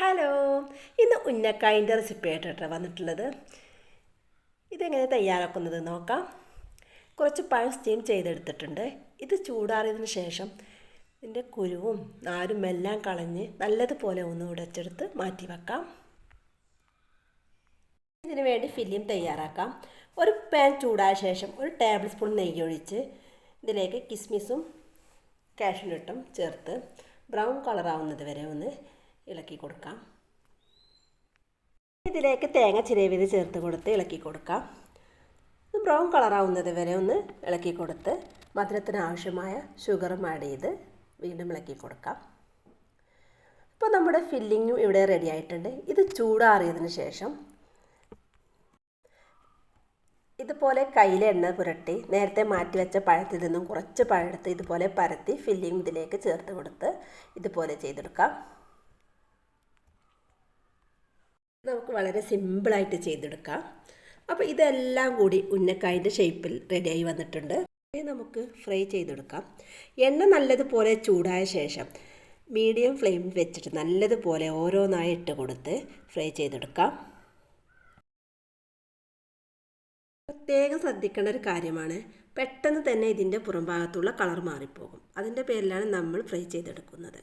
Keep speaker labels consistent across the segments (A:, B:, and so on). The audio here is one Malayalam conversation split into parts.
A: ഹലോ, ഇന്ന് ഉന്നക്കായൻ്റെ റെസിപ്പി ആയിട്ടാണ് വന്നിട്ടുള്ളത്. ഇതെങ്ങനെ തയ്യാറാക്കുന്നത് നോക്കാം. കുറച്ച് പഴം സ്റ്റീം ചെയ്തെടുത്തിട്ടുണ്ട്. ഇത് ചൂടാറിയതിന് ശേഷം ഇതിൻ്റെ കുരുവും നാരും എല്ലാം കളഞ്ഞ് നല്ലതുപോലെ ഒന്ന് ഉടച്ചെടുത്ത് മാറ്റി വെക്കാം. ഇതിനു വേണ്ടി ഫില്ലിംഗ് തയ്യാറാക്കാം. ഒരു പാൻ ചൂടായ ശേഷം ഒരു ടേബിൾ സ്പൂൺ നെയ്യ് ഒഴിച്ച് ഇതിലേക്ക് കിസ്മിസും കാഷ്യൂനട്ടും ചേർത്ത് ബ്രൗൺ കളറാവുന്നത് വരെ ഒന്ന് ഇളക്കി കൊടുക്കാം. ഇതിലേക്ക് തേങ്ങ ചിരവിയത് ചേർത്ത് കൊടുത്ത് ഇളക്കി കൊടുക്കാം. ബ്രൗൺ കളറാവുന്നത് വരെ ഒന്ന് ഇളക്കി കൊടുത്ത് മധുരത്തിന് ആവശ്യമായ ഷുഗറും ആഡ് ചെയ്ത് വീണ്ടും ഇളക്കി കൊടുക്കാം. ഇപ്പോൾ നമ്മുടെ ഫില്ലിങ്ങും ഇവിടെ റെഡി ആയിട്ടുണ്ട്. ഇത് ചൂടാറിയതിന് ശേഷം ഇതുപോലെ കയ്യിൽ എണ്ണ പുരട്ടി നേരത്തെ മാറ്റി വെച്ച പഴത്തിൽ നിന്നും കുറച്ച് പഴമെടുത്ത് ഇതുപോലെ പരത്തി ഫില്ലിങ് ഇതിലേക്ക് ചേർത്ത് കൊടുത്ത് ഇതുപോലെ ചെയ്തെടുക്കാം. നമുക്ക് വളരെ സിമ്പിളായിട്ട് ചെയ്തെടുക്കാം. അപ്പോൾ ഇതെല്ലാം കൂടി ഉന്നക്കായൻ്റെ ഷേപ്പിൽ റെഡിയായി വന്നിട്ടുണ്ട്. ഇത് നമുക്ക് ഫ്രൈ ചെയ്തെടുക്കാം. എണ്ണ നല്ലതുപോലെ ചൂടായ ശേഷം മീഡിയം ഫ്ലെയിമിൽ വെച്ചിട്ട് നല്ലതുപോലെ ഓരോന്നായി ഇട്ട് കൊടുത്ത് ഫ്രൈ ചെയ്തെടുക്കാം. പ്രത്യേകം ശ്രദ്ധിക്കേണ്ട ഒരു കാര്യമാണ്, പെട്ടെന്ന് തന്നെ ഇതിൻ്റെ പുറംഭാഗത്തുള്ള കളർ മാറിപ്പോകും. അതിൻ്റെ പേരിലാണ് നമ്മൾ ഫ്രൈ ചെയ്തെടുക്കുന്നത്.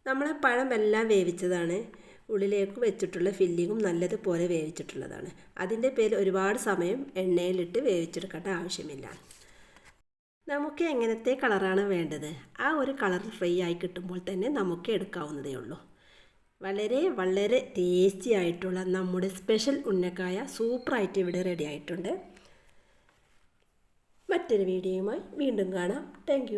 A: നമ്മളെ പഴമെല്ലാം വേവിച്ചതാണ്. ഉള്ളിലേക്ക് വെച്ചിട്ടുള്ള ഫില്ലിങ്ങും നല്ലതുപോലെ വേവിച്ചിട്ടുള്ളതാണ്. അതിൻ്റെ പേരിൽ ഒരുപാട് സമയം എണ്ണയിലിട്ട് വേവിച്ചെടുക്കേണ്ട ആവശ്യമില്ല. നമുക്ക് എങ്ങനത്തെ കളറാണ് വേണ്ടത് ആ ഒരു കളർ ഫ്രൈ ആയി കിട്ടുമ്പോൾ തന്നെ നമുക്ക് എടുക്കാവുന്നതേ ഉള്ളൂ. വളരെ വളരെ ടേസ്റ്റി ആയിട്ടുള്ള നമ്മുടെ സ്പെഷ്യൽ ഉന്നക്കായ സൂപ്പറായിട്ട് ഇവിടെ റെഡി ആയിട്ടുണ്ട്. മറ്റൊരു വീഡിയോയുമായി വീണ്ടും കാണാം. താങ്ക്